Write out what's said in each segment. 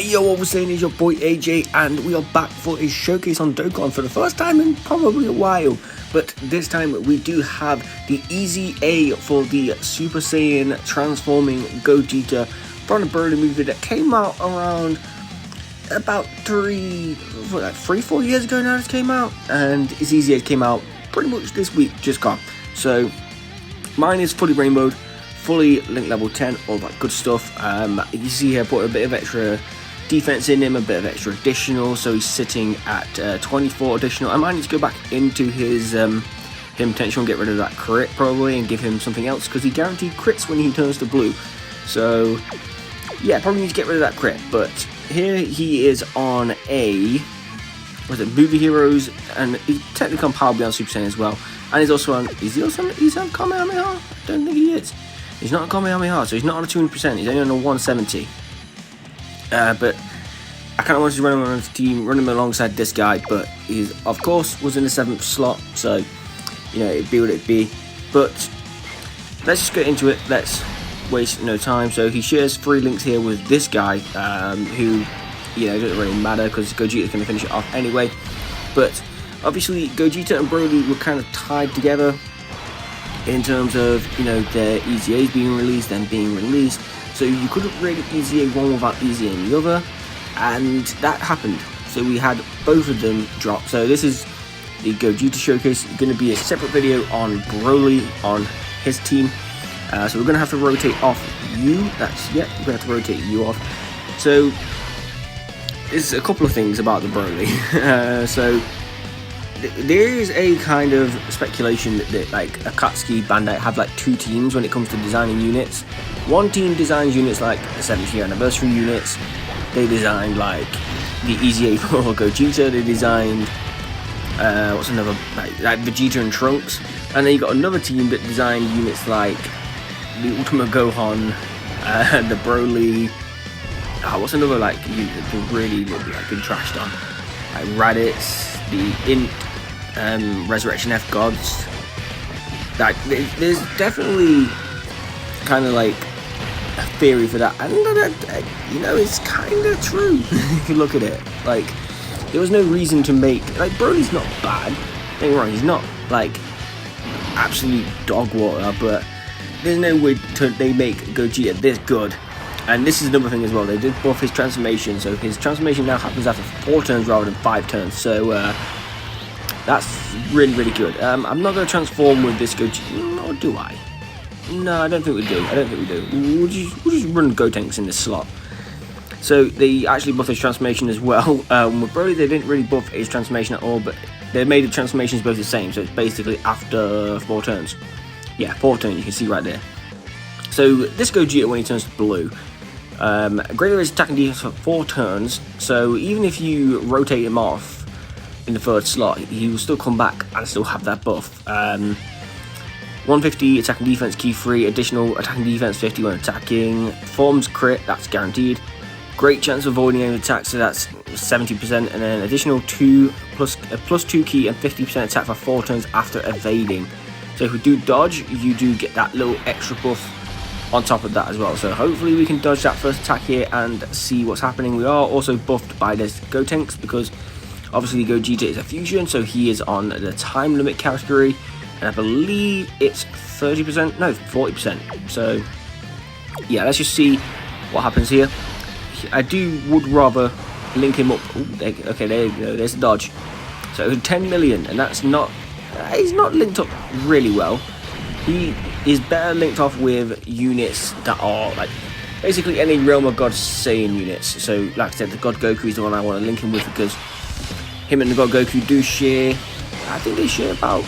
Hey yo, what we're saying is your boy AJ, and we are back for a showcase on Dokkan for the first time in probably a while. But this time we do have the EZA for the Super Saiyan transforming Gogeta from the Broly movie that came out around about 4 years ago now. This came out, and its EZA came out pretty much this week, just gone. So mine is fully rainbowed, fully link level 10, all that good stuff. You see here I put a bit of extra defense in him, a bit of extra additional, so he's sitting at 24 additional. I might need to go back into his him potential and get rid of that crit probably and give him something else, because he guaranteed crits when he turns to blue. So yeah, probably need to get rid of that crit. But here he is on a movie heroes, and he's technically on Power Beyond Super Saiyan as well. And he's also on, he's on Kamehameha? I don't think he is. He's not on Kamehameha, so he's not on a 200%, he's only on a 170. But I kind of wanted to run him on his team, run him alongside this guy, but he, of course, was in the 7th slot, so, you know, it'd be what it'd be. But let's just get into it, let's waste no time. So he shares 3 links here with this guy, who, you know, doesn't really matter, because Gogeta's going to finish it off anyway. But obviously, Gogeta and Broly were kind of tied together in terms of, you know, their EZAs being released and being released, so you couldn't really EZA one without EZAing the other, and that happened. So we had both of them drop. So this is the Gogeta showcase. It's going to be a separate video on Broly on his team. So we're going to have to rotate off you. We're going to have to rotate you off. So there's a couple of things about the Broly. So there is a kind of speculation that like Akatsuki, Bandai have like 2 teams when it comes to designing units. One team designs units like the 7th year anniversary units. They designed like the EZA for Gogeta. They designed what's another, like Vegeta and Trunks. And then you got another team that designed units like the Ultimate Gohan and the Broly. What's another like unit that really like been trashed on? Like Raditz, the Int, Resurrection F Gods. Like there's definitely kind of like a theory for that, and you know, it's kind of true if you look at it. Like there was no reason to make, like, Broly's not bad, don't get me wrong, he's not like absolute dog water, but there's no way they make Gogeta this good. And this is another thing as well, they did buff his transformation, so his transformation now happens after 4 turns rather than 5 turns, so that's really, really good. I'm not going to transform with this Gogeta, or do I? No, I don't think we do. We'll just run Gotenks in this slot. So they actually buffed his transformation as well. With Broly, they didn't really buff his transformation at all, but they made the transformations both the same, so it's basically after 4 turns. Yeah, 4 turns, you can see right there. So this Gogeta, when he turns to blue, greater is attacking defense for 4 turns, so even if you rotate him off in the 3rd slot, he will still come back and still have that buff. 150 attacking defense key 3, additional attacking defense 50 when attacking, forms crit, that's guaranteed, great chance of avoiding any attacks, so that's 70%, and then additional 2 plus 2 key and 50% attack for 4 turns after evading. So if we do dodge, you do get that little extra buff on top of that as well. So hopefully we can dodge that first attack here and see what's happening. We are also buffed by this Gotenks, because obviously Gogeta is a fusion, so he is on the time limit category, and I believe it's 30%, no, 40%. So yeah, let's just see what happens here. I would rather link him up. Ooh, okay, there you go, there's the dodge. So 10 million, and that's not, he's not linked up really well. He is better linked off with units that are like basically any Realm of God Saiyan units. So like I said, the God Goku is the one I want to link him with, because him and the God Goku do share, I think they share about,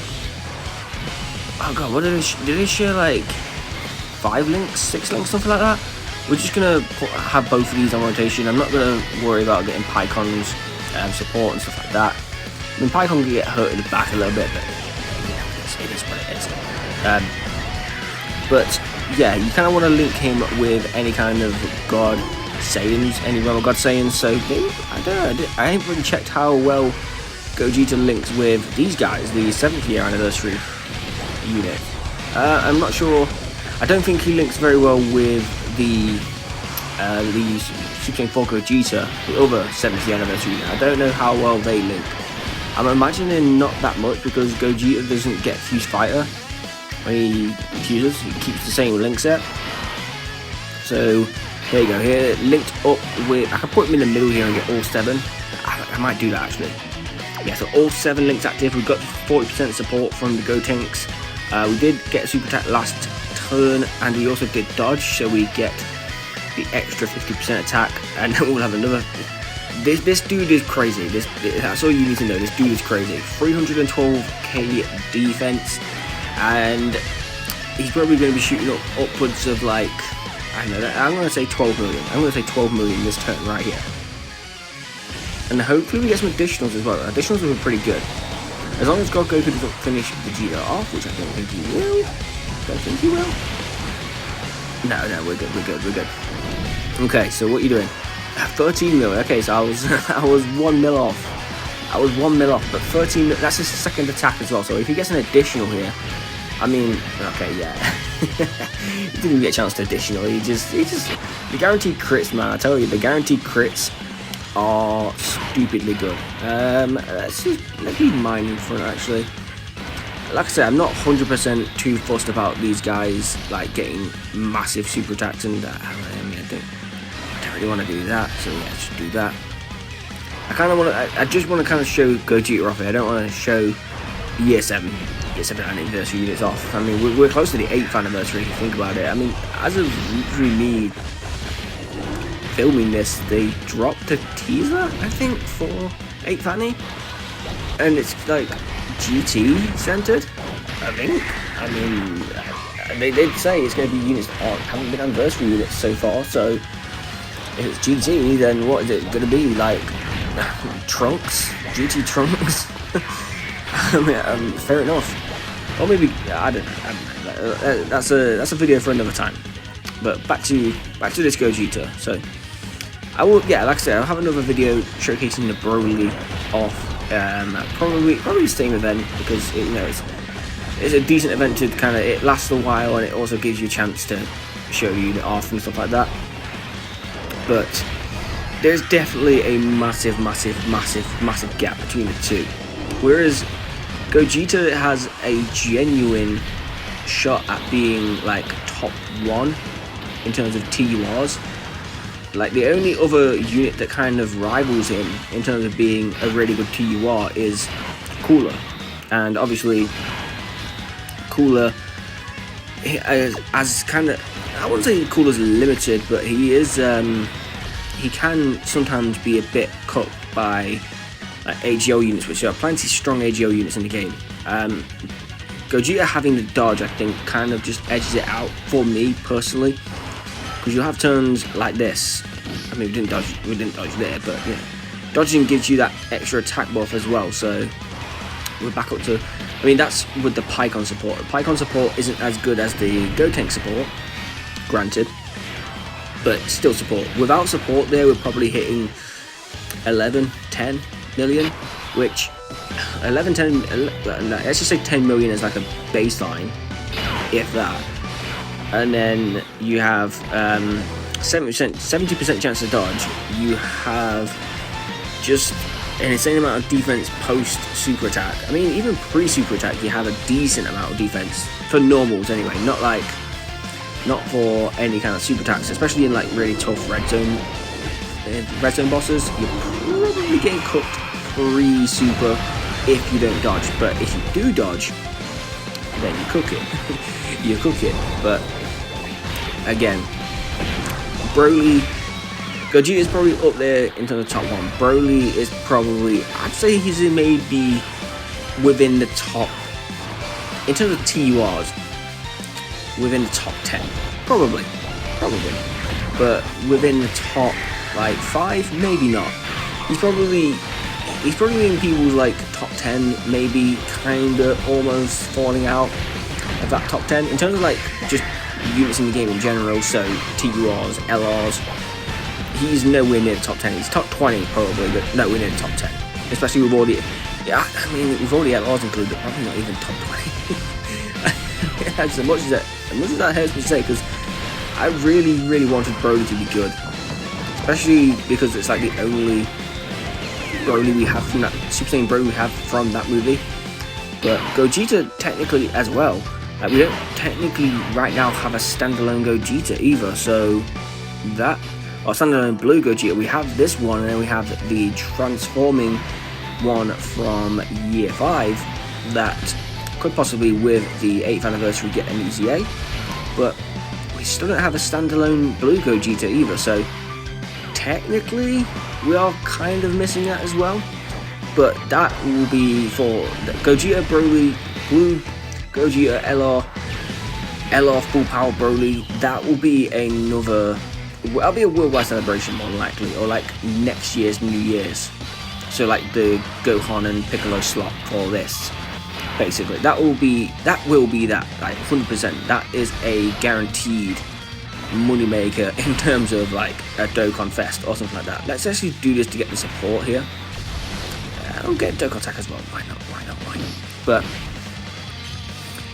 oh god, what did they share, like 5 links, 6 links, something like that. We're just gonna have both of these on rotation. I'm not gonna worry about getting Pycon's support and stuff like that. I mean, Pycon can get hurt in the back a little bit, but yeah, it is what it is. But yeah, you kind of want to link him with any kind of God Saiyans, any Realm of God Saiyans. So I don't know, I haven't really checked how well Gogeta links with these guys, the 7th year anniversary unit. I'm not sure. I don't think he links very well with the Super Saiyan 4 Gogeta, the other 70th anniversary unit. I don't know how well they link. I'm imagining not that much because Gogeta doesn't get Fuse Fighter when he fuses. He keeps the same link set. So here you go. Here linked up with. I can put him in the middle here and get all 7. I might do that actually. Yeah, so all 7 links active. We've got 40% support from the Gotenks. We did get a super attack last turn, and we also did dodge, so we get the extra 50% attack, and then we'll have another. This dude is crazy. That's all you need to know. This dude is crazy. 312k defense, and he's probably going to be shooting upwards of like, I don't know. I'm going to say 12 million. I'm going to say 12 million this turn right here. And hopefully we get some additionals as well. Additionals will be pretty good. As long as Goku doesn't finish Vegeta off, which I don't think he will. Don't think he will. No, we're good. Okay, so what are you doing? 13 mil. Okay, so I was 1 mil off. I was 1 mil off, but 13 mil, that's his second attack as well. So if he gets an additional here, I mean, okay, yeah. He didn't even get a chance to additional. He just the guaranteed crits, man. I tell you, the guaranteed crits are stupidly good. Let's be mine in front actually. Like I said, I'm not 100% too fussed about these guys like getting massive super attacks, and I don't really want to do that. So yeah, just do that. I just want to kind of show Gogeta off here. I don't want to show year 7 anniversary units off. I mean, we're close to the 8th anniversary if you think about it. I mean, as of literally me filming this, they dropped a teaser, I think, for 8th Annie, and it's like GT centered, I think. I mean, they did say it's going to be units that haven't been anniversary units so far, so if it's GT, then what is it going to be, like Trunks? GT Trunks? I mean, fair enough. Or maybe, I don't know. That's a video for another time. But back to this Gogeta. So I will, yeah, like I said, I'll have another video showcasing the Broly off. Probably the same event, because it's a decent event to kind of, it lasts a while and it also gives you a chance to show you the off and stuff like that. But there's definitely a massive gap between the two. Whereas Gogeta has a genuine shot at being like top 1 in terms of TURs. Like the only other unit that kind of rivals him in terms of being a really good TUR is Cooler, and obviously Cooler as kind of, I wouldn't say Cooler's limited, but he is he can sometimes be a bit cut by AGO units, which are plenty strong AGO units in the game. Gogeta having the dodge, I think, kind of just edges it out for me personally, because you'll have turns like this. I mean, we didn't dodge there, but yeah, dodging gives you that extra attack buff as well. So we're back up to, I mean, that's with the Pycon support. The Pycon support isn't as good as the Gotenk support, granted, but still support. Without support there, we're probably hitting 10 million, which 10, let's just say 10 million is like a baseline, if that. And then you have 70% chance to dodge. You have just an insane amount of defense post super attack. I mean, even pre super attack, you have a decent amount of defense for normals anyway. Not for any kind of super attacks, especially in like really tough red zone bosses. You're probably getting cooked pre super if you don't dodge. But if you do dodge, then you cook it. You cook it. But again, Broly, Gogeta is probably up there into the top 1. Broly is probably, I'd say he's maybe within the top, in terms of TURs, within the top 10. Probably. But within the top, like, 5, maybe not. He's probably in people's, like, top 10, maybe kinda almost falling out of that top 10. In terms of, like, just units in the game in general, so TURs, LRs, he's nowhere near the top 10. He's top 20 probably, but nowhere near the top 10. Especially with all the, yeah, I mean, with all the LRs included, probably not even top 20. As much as that hurts me to say, because I really wanted Broly to be good. especially because it's like the only Broly we have from that Super Saiyan Broly we have from that movie. But Gogeta technically as well. Like, we don't technically right now have a standalone Gogeta either. So that, or standalone Blue Gogeta, we have this one, and then we have the transforming one from Year 5 that could possibly, with the 8th anniversary, get an EZA. But we still don't have a standalone Blue Gogeta either, so technically we are kind of missing that as well. But that will be for Gogeta Broly, Blue Gogeta LR Full Power Broly. That will be another, that'll be a worldwide celebration more likely, or like next year's New Year's. So like the Gohan and Piccolo slot for this. Basically, that will be that, like 100%. That is a guaranteed moneymaker in terms of like a Dokkan Fest or something like that. Let's actually do this to get the support here. I'll get Dokkan Attack as well. Why not? But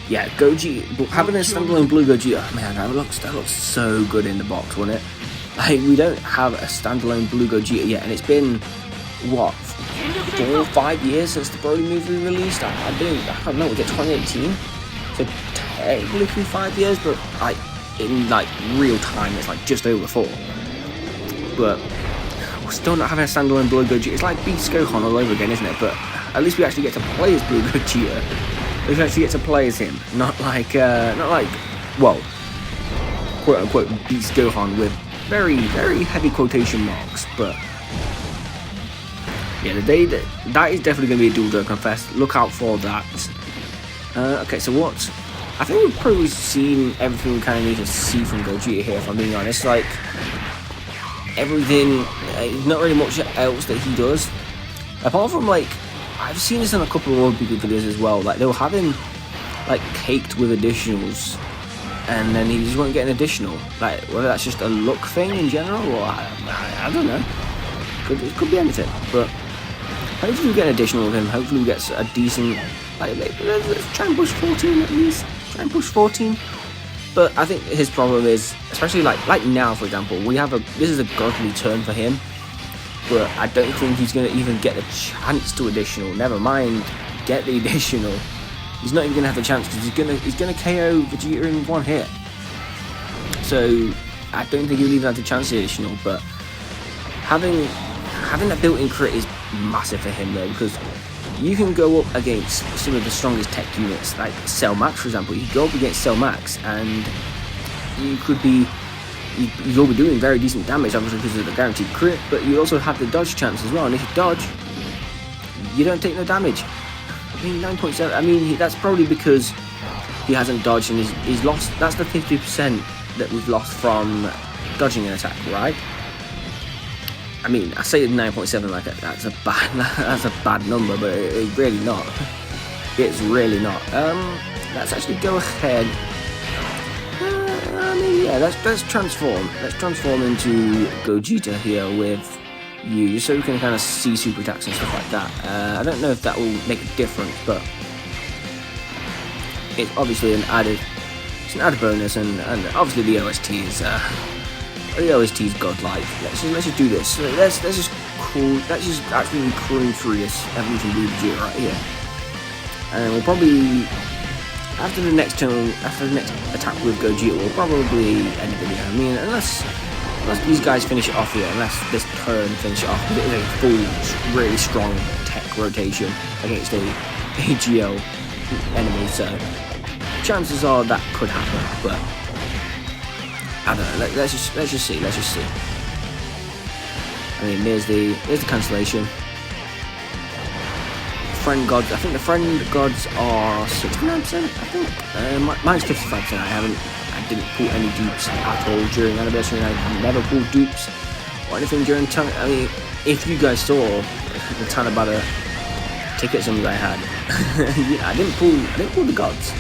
yeah, Goji having a standalone Blue Gogeta, man, that looks so good in the box, wouldn't it? Like, we don't have a standalone Blue Gogeta yet, and it's been what, 4 or 5 years since the Broly movie released. I don't know, was it 2018? So technically 5 years, but like in like real time it's like just over 4. But we're still not having a standalone Blue Gogeta. It's like Beast Gohan all over again, isn't it? But at least we actually get to play as Blue Gogeta. We actually get to play as him, not like well, quote unquote Beast Gohan with very heavy quotation marks. But yeah, the day that is definitely going to be a dual Dokkan Fest. Look out for that. Okay, so what? I think we've probably seen everything we kind of need to see from Gogeta here, if I'm being honest. Like, everything, not really much else that he does. Apart from, like, I've seen this in a couple of other videos as well. Like, they were having, like, caked with additionals, and then he just won't get an additional. Like, whether that's just a look thing in general, or I don't know. It could be anything, but hopefully we get an additional with him. Hopefully we get a decent, like, let's try and push 14 at least. Try and push 14. But I think his problem is, especially like now, for example, this is a godly turn for him, but I don't think he's going to even get a chance to additional. Never mind get the additional. He's not even going to have the chance, because he's going to KO Vegeta in one hit. So I don't think he'll even have the chance to additional. But having that built-in crit is massive for him though, because you can go up against some of the strongest tech units, like Cell Max, for example. You go up against Cell Max, and you'll be doing very decent damage, obviously because of the guaranteed crit, but you also have the dodge chance as well. And if you dodge, you don't take no damage. I mean, 9.7. I mean, that's probably because he hasn't dodged, and he's lost. That's the 50% that we've lost from dodging an attack, right? I mean, I say 9.7 like that's a bad number, but it's really not. It's really not. Let's actually go ahead. I mean, yeah, let's transform. Let's transform into Gogeta here with you, just so we can kind of see super attacks and stuff like that. I don't know if that will make a difference, but it's obviously an added bonus, and obviously the OST is. The OST is godlike. Let's just do this. Let's just actually cruise through this evolution Blue Gogeta right here, and we'll probably after the next attack with Gogeta, we'll probably end the video. I mean, unless these guys finish it off here, unless this turn finish it off, because it is a full, really strong tech rotation against a AGL enemy. So chances are that could happen, but. I don't know. Let's just see. I mean, there's the cancellation. Friend gods. I think the friend gods are 69%. I think mine's 55%. I didn't pull any dupes at all during anniversary. I never pulled dupes or anything during time. I mean, if you guys saw the Tanabata tickets I had, yeah, I didn't pull the gods.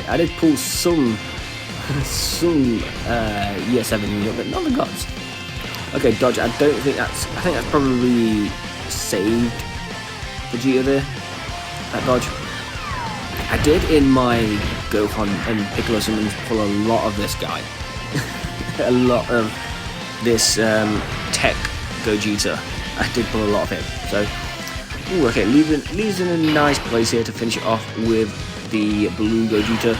I did pull some year 7 unit, but not the gods. Okay, dodge. I think that's probably saved Vegeta there. That dodge. I did in my Gohan and Piccolo summons pull a lot of this guy. a lot of this tech Gogeta. I did pull a lot of him. So, ooh, okay, leaves in a nice place here to finish it off with the blue Gogeta.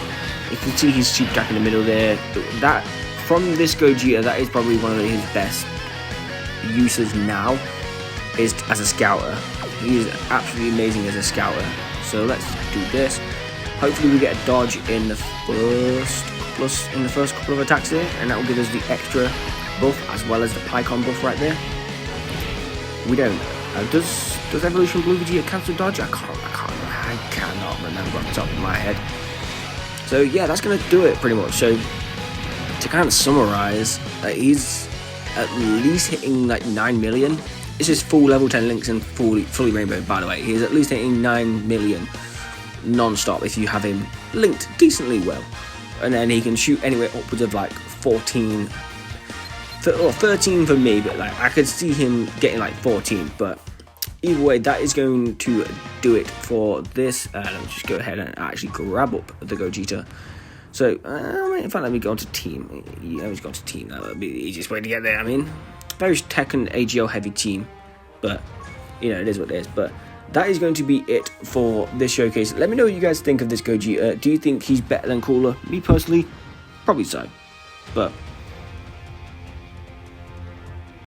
You can see his super attack in the middle there. That from this Gogeta, that is probably one of his best uses now, is as a scouter. He is absolutely amazing as a scouter. So let's do this. Hopefully we get a dodge in the first couple of attacks there, and that will give us the extra buff as well as the Pycon buff right there. We don't. Does Evolution Blue Vegeta cancel dodge? I cannot remember off the top of my head. So yeah, that's gonna do it pretty much. So to kind of summarize, he's at least hitting like 9 million. This is full level 10 links and fully rainbow, by the way. He's at least hitting 9 million non-stop if you have him linked decently well. And then he can shoot anywhere upwards of like 14 or 13 for me, but like I could see him getting like 14. But either way, that is going to do it for this. Let me just go ahead and actually grab up the Gogeta. So in fact, let me go on to team. Yeah, let's go on to team. That would be the easiest way to get there. I mean, very tech and AGL heavy team, but you know, it is what it is. But that is going to be it for this showcase. Let me know what you guys think of this Gogeta. Do you think he's better than Cooler? Me personally, probably so, but